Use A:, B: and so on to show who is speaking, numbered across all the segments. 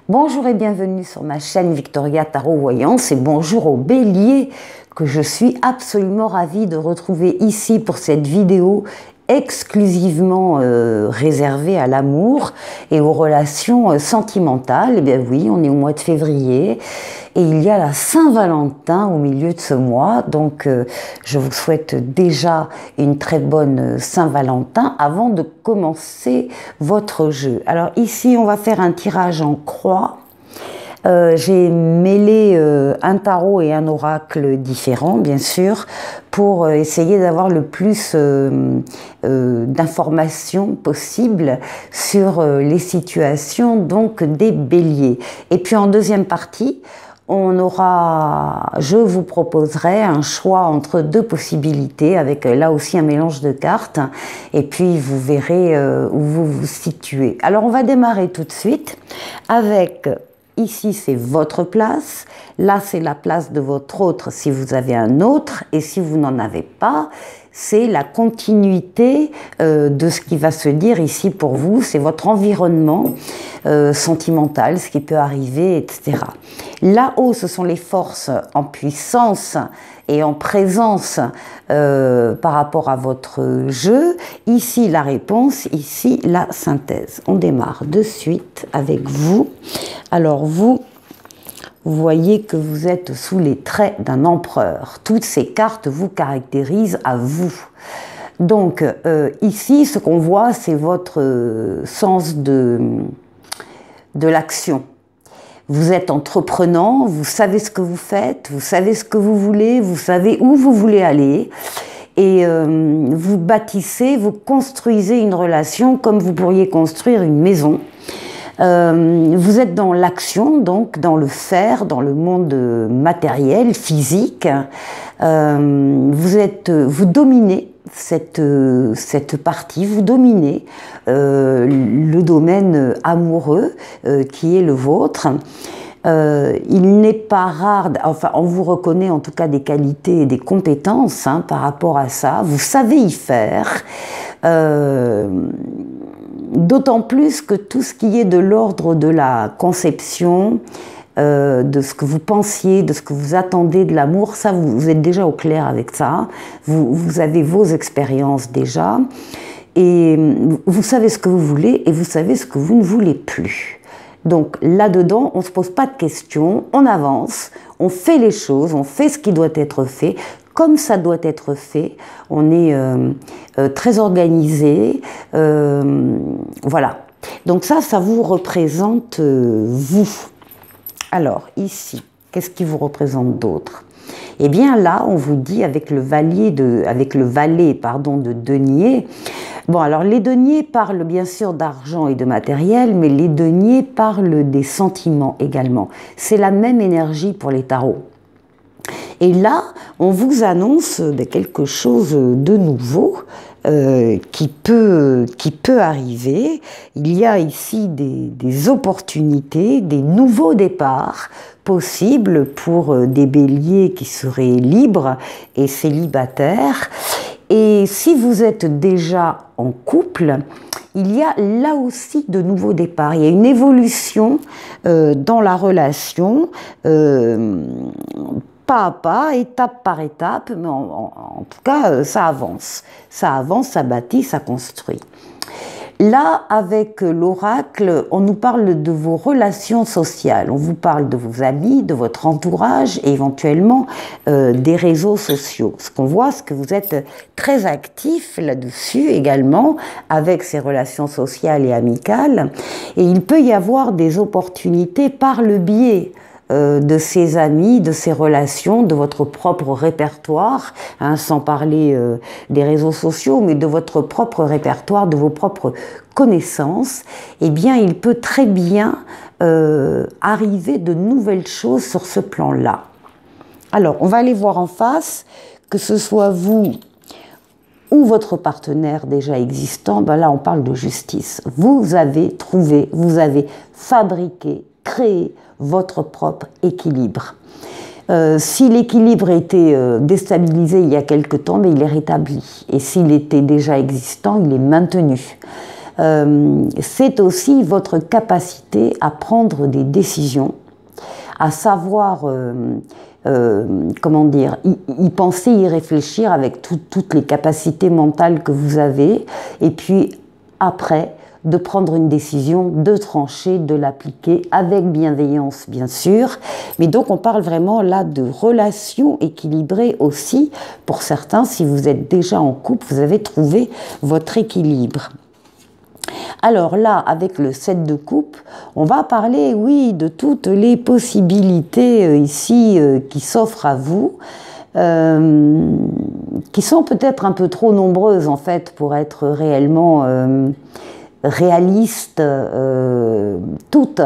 A: Bonjour et bienvenue sur ma chaîne Victoria Tarot Voyance et bonjour aux béliers que je suis absolument ravie de retrouver ici pour cette vidéo exclusivement réservée à l'amour et aux relations sentimentales. Eh bien oui, on est au mois de février et il y a la Saint-Valentin au milieu de ce mois, donc je vous souhaite déjà une très bonne Saint-Valentin avant de commencer votre jeu. Alors ici, on va faire un tirage en croix. J'ai mêlé un tarot et un oracle différents, bien sûr, pour essayer d'avoir le plus d'informations possibles sur les situations donc des béliers. Et puis en deuxième partie, je vous proposerai un choix entre deux possibilités avec là aussi un mélange de cartes et puis vous verrez où vous vous situez. Alors on va démarrer tout de suite avec... Ici, c'est votre place. Là, c'est la place de votre autre si vous avez un autre. Et si vous n'en avez pas, c'est la continuité de ce qui va se dire ici pour vous. C'est votre environnement sentimental, ce qui peut arriver, etc. Là-haut, ce sont les forces en puissance et en présence par rapport à votre jeu. Ici, la réponse, ici, la synthèse. On démarre de suite avec vous. Alors vous voyez que vous êtes sous les traits d'un empereur. Toutes ces cartes vous caractérisent à vous. Donc ici, ce qu'on voit, c'est votre sens de l'action. Vous êtes entreprenant, vous savez ce que vous faites, vous savez ce que vous voulez, vous savez où vous voulez aller. Et vous bâtissez, vous construisez une relation comme vous pourriez construire une maison. Vous êtes dans l'action, donc dans le faire, dans le monde matériel, physique. Vous dominez cette partie, vous dominez le domaine amoureux qui est le vôtre. Il n'est pas rare, enfin on vous reconnaît en tout cas des qualités et des compétences par rapport à ça. Vous savez y faire. D'autant plus que tout ce qui est de l'ordre de la conception, de ce que vous pensiez, de ce que vous attendez de l'amour, ça vous êtes déjà au clair avec ça. Vous avez vos expériences déjà et vous savez ce que vous voulez et vous savez ce que vous ne voulez plus. Donc là-dedans, on ne se pose pas de questions, on avance, on fait les choses, on fait ce qui doit être fait, comme ça doit être fait, on est très organisé, voilà. Donc ça vous représente vous. Alors ici, qu'est-ce qui vous représente d'autre? Eh bien là, on vous dit avec le valet de denier. Bon, alors les deniers parlent bien sûr d'argent et de matériel, mais les deniers parlent des sentiments également. C'est la même énergie pour les tarots. Et là, on vous annonce quelque chose de nouveau qui peut arriver. Il y a ici des opportunités, des nouveaux départs possibles pour des béliers qui seraient libres et célibataires. Et si vous êtes déjà en couple, il y a là aussi de nouveaux départs. Il y a une évolution dans la relation, pas à pas, étape par étape, mais en tout cas, ça avance. Ça avance, ça bâtit, ça construit. Là, avec l'oracle, on nous parle de vos relations sociales. On vous parle de vos amis, de votre entourage et éventuellement des réseaux sociaux. Ce qu'on voit, c'est que vous êtes très actif là-dessus également avec ces relations sociales et amicales. Et il peut y avoir des opportunités par le biais de ses amis, de ses relations, de votre propre répertoire, sans parler des réseaux sociaux, mais de votre propre répertoire, de vos propres connaissances, eh bien, il peut très bien arriver de nouvelles choses sur ce plan-là. Alors, on va aller voir en face, que ce soit vous ou votre partenaire déjà existant, ben là, on parle de justice. Vous avez trouvé, vous avez fabriqué, créé votre propre équilibre. Si l'équilibre était déstabilisé il y a quelque temps, mais il est rétabli. Et s'il était déjà existant, il est maintenu. c'est aussi votre capacité à prendre des décisions, à savoir, comment dire, y penser, y réfléchir avec toutes les capacités mentales que vous avez, et puis après, de prendre une décision, de trancher, de l'appliquer avec bienveillance, bien sûr. Mais donc, on parle vraiment là de relations équilibrées aussi. Pour certains, si vous êtes déjà en couple, vous avez trouvé votre équilibre. Alors là, avec le 7 de coupe, on va parler, oui, de toutes les possibilités ici qui s'offrent à vous, qui sont peut-être un peu trop nombreuses en fait pour être réellement réalistes toutes.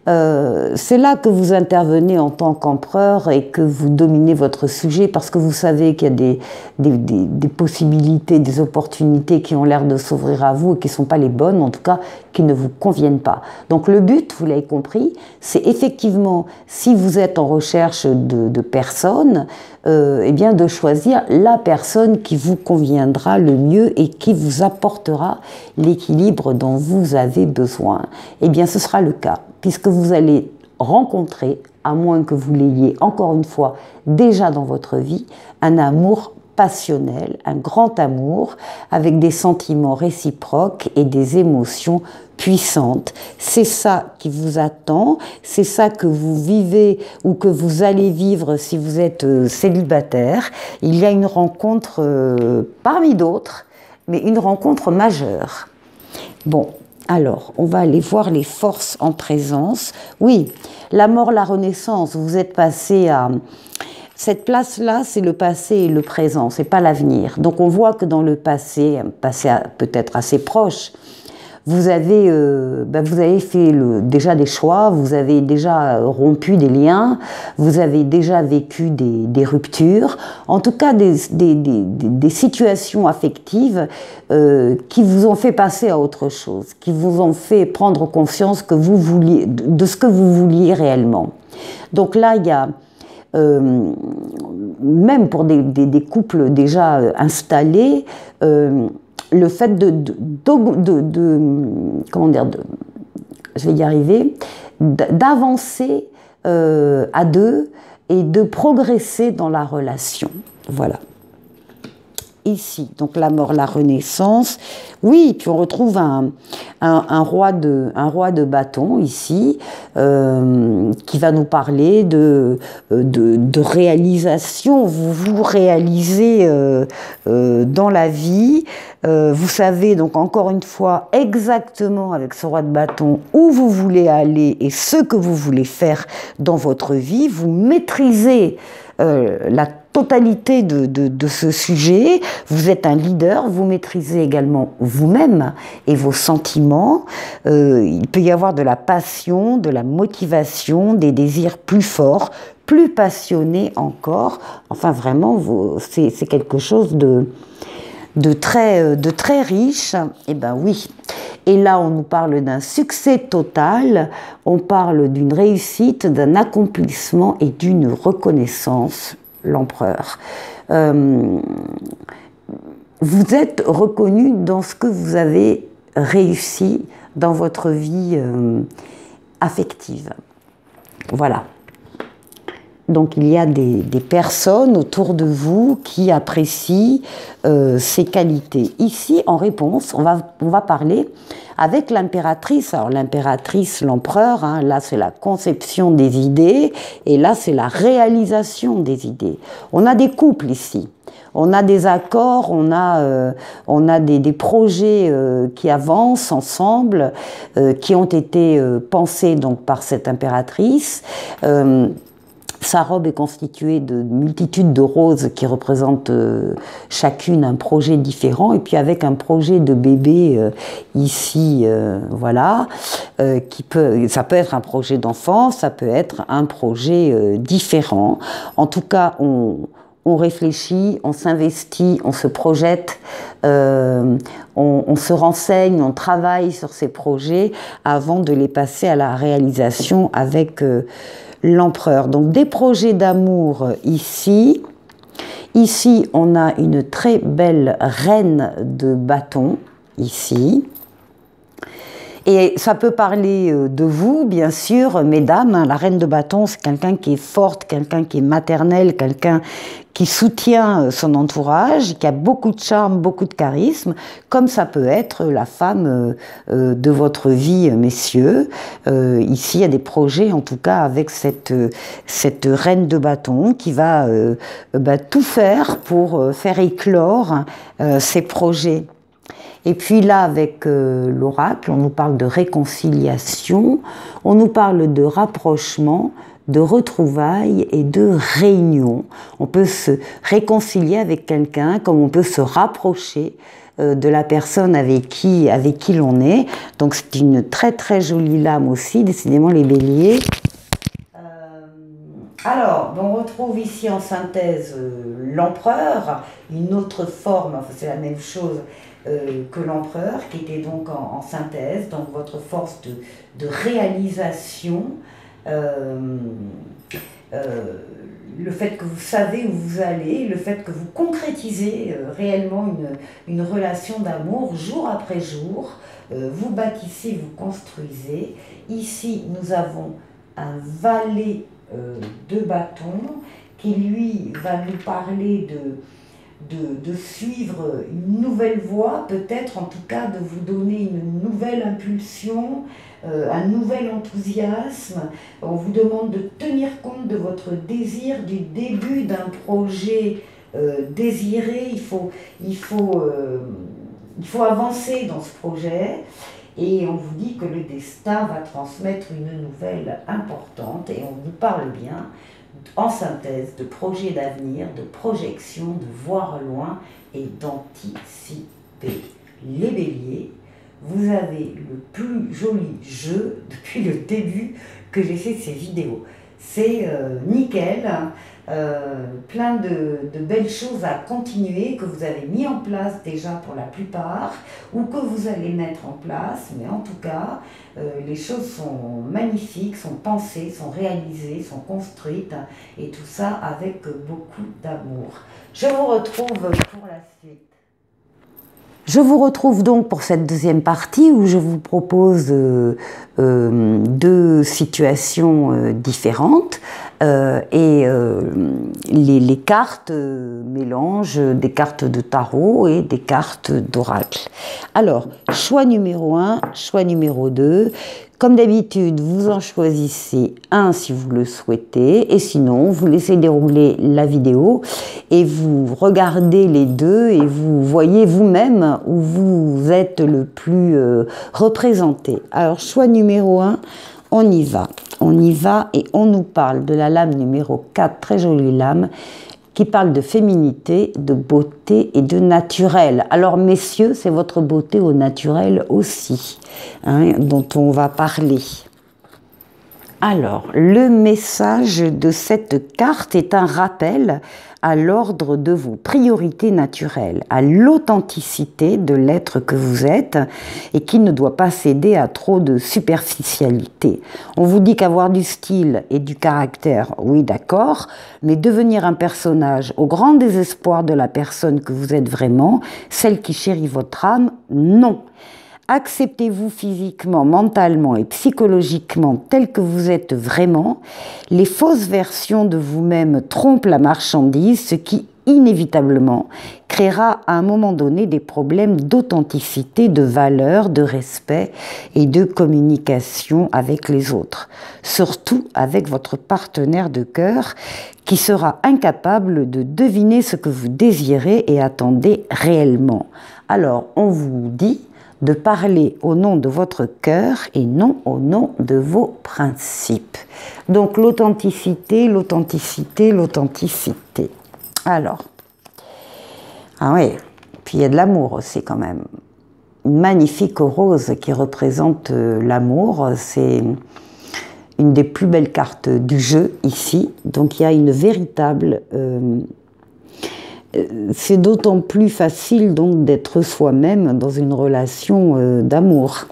A: C'est là que vous intervenez en tant qu'empereur et que vous dominez votre sujet parce que vous savez qu'il y a des possibilités, des opportunités qui ont l'air de s'ouvrir à vous et qui ne sont pas les bonnes, en tout cas qui ne vous conviennent pas. Donc le but, vous l'avez compris, c'est effectivement, si vous êtes en recherche de personnes, eh bien de choisir la personne qui vous conviendra le mieux et qui vous apportera l'équilibre dont vous avez besoin. Eh bien ce sera le cas, puisque vous allez rencontrer, à moins que vous l'ayez encore une fois déjà dans votre vie, un amour passionnel, un grand amour avec des sentiments réciproques et des émotions puissantes. C'est ça qui vous attend, c'est ça que vous vivez ou que vous allez vivre si vous êtes célibataire. Il y a une rencontre parmi d'autres, mais une rencontre majeure. Bon, alors, on va aller voir les forces en présence. Oui, la mort, la renaissance, vous êtes passé à... Cette place-là, c'est le passé et le présent, c'est pas l'avenir. Donc on voit que dans le passé, un passé peut-être assez proche, vous avez fait déjà des choix, vous avez déjà rompu des liens, vous avez déjà vécu des ruptures, en tout cas des situations affectives qui vous ont fait passer à autre chose, qui vous ont fait prendre conscience que vous vouliez, de ce que vous vouliez réellement. Donc là, il y a... même pour des couples déjà installés, le fait comment dire, je vais y arriver, d'avancer à deux et de progresser dans la relation. Voilà. Ici, donc la mort, la renaissance. Oui, puis on retrouve un roi de bâton ici, qui va nous parler de réalisation. Vous vous réalisez dans la vie. Vous savez donc encore une fois exactement avec ce roi de bâton où vous voulez aller et ce que vous voulez faire dans votre vie. Vous maîtrisez la totalité de ce sujet, vous êtes un leader, vous maîtrisez également vous-même et vos sentiments, il peut y avoir de la passion, de la motivation, des désirs plus forts, plus passionnés encore, enfin vraiment c'est quelque chose de très riche, et ben oui. Et là, on nous parle d'un succès total, on parle d'une réussite, d'un accomplissement et d'une reconnaissance, l'empereur. Vous êtes reconnu dans ce que vous avez réussi dans votre vie affective. Voilà. Donc il y a des personnes autour de vous qui apprécient ces qualités. Ici, en réponse, on va parler avec l'impératrice. Alors l'impératrice, l'empereur, hein, là c'est la conception des idées et là c'est la réalisation des idées. On a des couples ici. On a des accords, on a des projets qui avancent ensemble, qui ont été pensés donc par cette impératrice. Sa robe est constituée de multitudes de roses qui représentent chacune un projet différent, et puis avec un projet de bébé ici, voilà, ça peut être un projet d'enfant, ça peut être un projet différent. En tout cas, on réfléchit, on s'investit, on se projette, on se renseigne, on travaille sur ces projets avant de les passer à la réalisation avec l'empereur. Donc des projets d'amour ici. Ici, on a une très belle reine de bâton, ici. Et ça peut parler de vous, bien sûr, mesdames. Hein, la reine de bâton, c'est quelqu'un qui est forte, quelqu'un qui est maternel, quelqu'un qui soutient son entourage, qui a beaucoup de charme, beaucoup de charisme, comme ça peut être la femme de votre vie, messieurs. Ici, il y a des projets, en tout cas, avec cette reine de bâton qui va tout faire pour faire éclore ces projets. Et puis là, avec l'oracle, on nous parle de réconciliation, on nous parle de rapprochement, de retrouvailles et de réunion. On peut se réconcilier avec quelqu'un comme on peut se rapprocher de la personne avec qui l'on est. Donc c'est une très très jolie lame aussi, décidément les béliers. Alors, on retrouve ici en synthèse l'empereur, une autre forme, enfin c'est la même chose que l'empereur, qui était donc en synthèse, donc votre force de réalisation, le fait que vous savez où vous allez, le fait que vous concrétisez réellement une relation d'amour jour après jour, vous bâtissez, vous construisez. Ici, nous avons un valet de bâton qui lui va nous parler de suivre une nouvelle voie, peut-être en tout cas de vous donner une nouvelle impulsion, un nouvel enthousiasme. On vous demande de tenir compte de votre désir, du début d'un projet désiré. Il faut avancer dans ce projet. Et on vous dit que le destin va transmettre une nouvelle importante et on vous parle bien, en synthèse, de projet d'avenir, de projection, de voir loin et d'anticiper. Les béliers, vous avez le plus joli jeu depuis le début que j'ai fait ces vidéos. C'est nickel, plein de belles choses à continuer, que vous avez mis en place déjà pour la plupart, ou que vous allez mettre en place, mais en tout cas, les choses sont magnifiques, sont pensées, sont réalisées, sont construites, et tout ça avec beaucoup d'amour. Je vous retrouve pour la suite. Je vous retrouve donc pour cette deuxième partie où je vous propose deux situations différentes et les cartes mélangent des cartes de tarot et des cartes d'oracle. Alors, choix numéro 1, choix numéro 2. Comme d'habitude, vous en choisissez un si vous le souhaitez, et sinon, vous laissez dérouler la vidéo et vous regardez les deux et vous voyez vous-même où vous êtes le plus représenté. Alors, choix numéro 1, on y va. On y va et on nous parle de la lame numéro 4, très jolie lame, qui parle de féminité, de beauté et de naturel. Alors messieurs, c'est votre beauté au naturel aussi, hein, dont on va parler. Alors, le message de cette carte est un rappel à l'ordre de vos priorités naturelles, à l'authenticité de l'être que vous êtes et qui ne doit pas céder à trop de superficialité. On vous dit qu'avoir du style et du caractère, oui d'accord, mais devenir un personnage au grand désespoir de la personne que vous êtes vraiment, celle qui chérit votre âme, non. Acceptez-vous physiquement, mentalement et psychologiquement tel que vous êtes vraiment. Les fausses versions de vous-même trompent la marchandise, ce qui inévitablement créera à un moment donné des problèmes d'authenticité, de valeur, de respect et de communication avec les autres. Surtout avec votre partenaire de cœur qui sera incapable de deviner ce que vous désirez et attendez réellement. Alors, on vous dit de parler au nom de votre cœur et non au nom de vos principes. Donc l'authenticité, l'authenticité, l'authenticité. Alors, ah oui, puis il y a de l'amour aussi quand même. Une magnifique rose qui représente l'amour, c'est une des plus belles cartes du jeu ici. Donc il y a une véritable... c'est d'autant plus facile donc d'être soi-même dans une relation d'amour.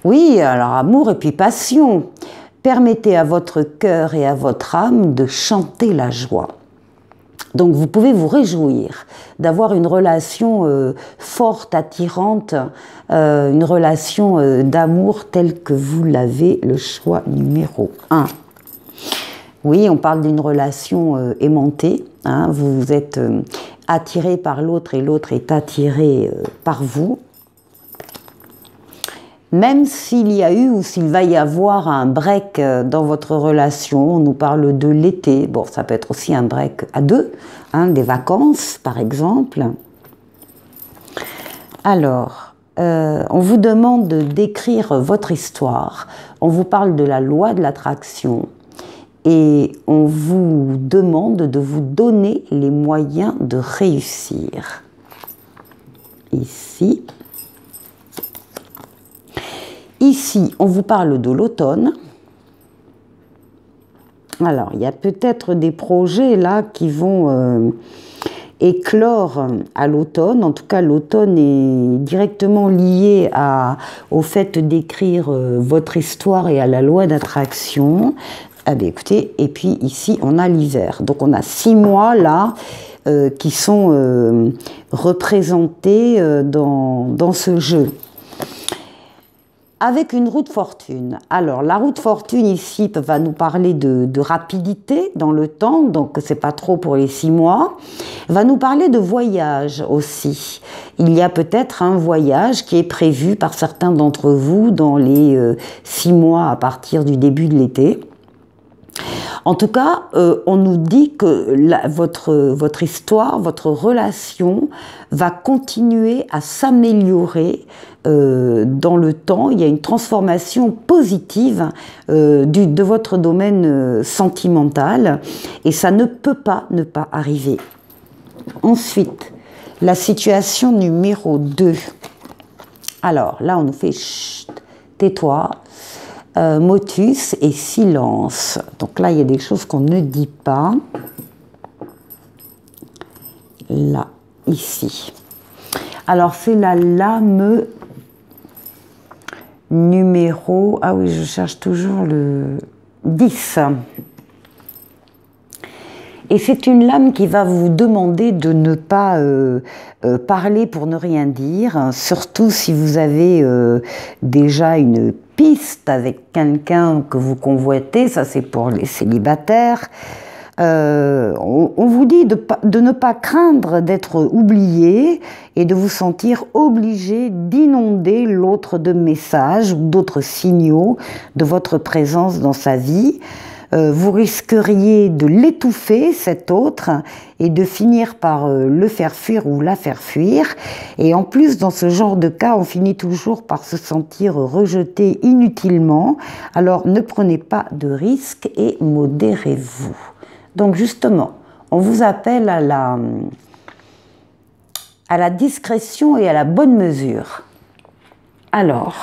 A: Oui, alors amour et puis passion. Permettez à votre cœur et à votre âme de chanter la joie. Donc vous pouvez vous réjouir d'avoir une relation forte, attirante, une relation d'amour telle que vous l'avez, le choix numéro 1. Oui, on parle d'une relation aimantée, hein, vous êtes attiré par l'autre et l'autre est attiré par vous. Même s'il y a eu ou s'il va y avoir un break dans votre relation, on nous parle de l'été, bon ça peut être aussi un break à deux, hein, des vacances par exemple. Alors, on vous demande d'écrire votre histoire, on vous parle de la loi de l'attraction et on vous demande de vous donner les moyens de réussir. Ici. Ici, on vous parle de l'automne. Alors, il y a peut-être des projets là qui vont éclore à l'automne. En tout cas, l'automne est directement lié au fait d'écrire votre histoire et à la loi d'attraction. Ah bien, écoutez, et puis ici, on a l'hiver. Donc, on a 6 mois là qui sont représentés dans ce jeu. Avec une roue de fortune. Alors, la roue de fortune ici va nous parler de rapidité dans le temps, donc c'est pas trop pour les 6 mois. Va nous parler de voyage aussi. Il y a peut-être un voyage qui est prévu par certains d'entre vous dans les 6 mois à partir du début de l'été. En tout cas, on nous dit que votre histoire, votre relation va continuer à s'améliorer dans le temps. Il y a une transformation positive de votre domaine sentimental et ça ne peut pas ne pas arriver. Ensuite, la situation numéro 2. Alors, là, on nous fait chut, tais-toi. Motus et silence. Donc là, il y a des choses qu'on ne dit pas. Là, ici. Alors, c'est la lame numéro... Ah oui, je cherche toujours le 10. Et c'est une lame qui va vous demander de ne pas parler pour ne rien dire, hein, surtout si vous avez déjà une piste avec quelqu'un que vous convoitez, ça c'est pour les célibataires. On vous dit de ne pas craindre d'être oublié et de vous sentir obligé d'inonder l'autre de messages ou d'autres signaux de votre présence dans sa vie. Vous risqueriez de l'étouffer, cet autre, et de finir par le faire fuir ou la faire fuir. Et en plus, dans ce genre de cas, on finit toujours par se sentir rejeté inutilement. Alors, ne prenez pas de risques et modérez-vous. Donc, justement, on vous appelle à la discrétion et à la bonne mesure. Alors...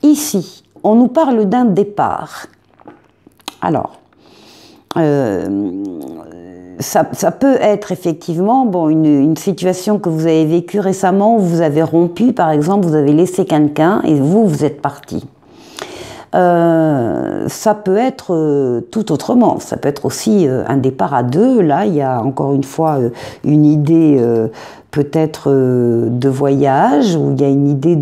A: Ici, on nous parle d'un départ. Alors, ça peut être effectivement bon, une situation que vous avez vécue récemment, où vous avez rompu, par exemple, vous avez laissé quelqu'un et vous êtes parti. Ça peut être tout autrement, ça peut être aussi un départ à deux. Là, il y a encore une fois une idée peut-être de voyage, où il y a une idée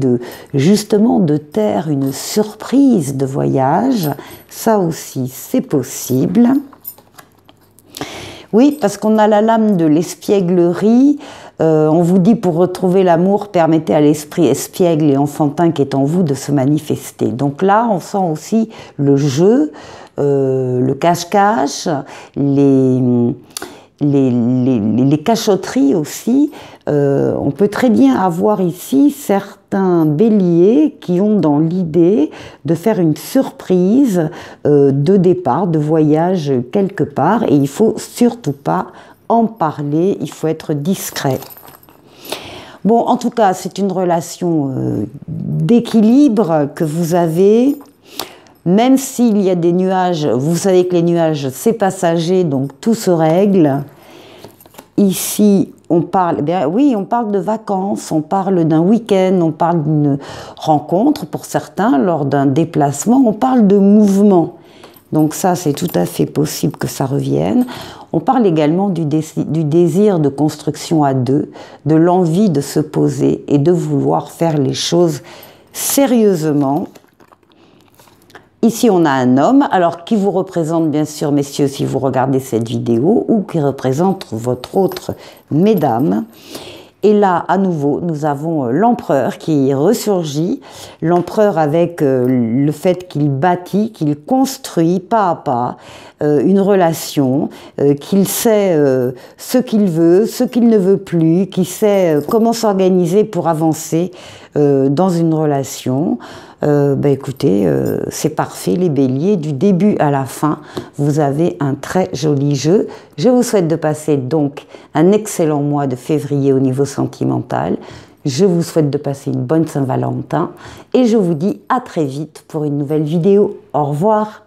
A: justement de terre, une surprise de voyage. Ça aussi, c'est possible. Oui, parce qu'on a la lame de l'espièglerie. On vous dit, pour retrouver l'amour, permettez à l'esprit espiègle et enfantin qui est en vous de se manifester. Donc là, on sent aussi le jeu, le cache-cache, les cachotteries aussi. On peut très bien avoir ici certains béliers qui ont dans l'idée de faire une surprise de départ, de voyage quelque part, et il ne faut surtout pas en parler, il faut être discret. Bon, en tout cas, c'est une relation d'équilibre que vous avez. Même s'il y a des nuages, vous savez que les nuages, c'est passager, donc tout se règle. Ici, on parle, eh bien, oui, on parle de vacances, on parle d'un week-end, on parle d'une rencontre pour certains, lors d'un déplacement, on parle de mouvement. Donc ça, c'est tout à fait possible que ça revienne. On parle également du désir de construction à deux, de l'envie de se poser et de vouloir faire les choses sérieusement. Ici, on a un homme, alors qui vous représente bien sûr, messieurs, si vous regardez cette vidéo, ou qui représente votre autre mesdames. Et là, à nouveau, nous avons l'empereur qui ressurgit, l'empereur avec le fait qu'il bâtit, qu'il construit pas à pas une relation, qu'il sait ce qu'il veut, ce qu'il ne veut plus, qu'il sait comment s'organiser pour avancer dans une relation. Écoutez, c'est parfait, les béliers, du début à la fin, vous avez un très joli jeu. Je vous souhaite de passer donc un excellent mois de février au niveau sentimental. Je vous souhaite de passer une bonne Saint-Valentin et je vous dis à très vite pour une nouvelle vidéo. Au revoir.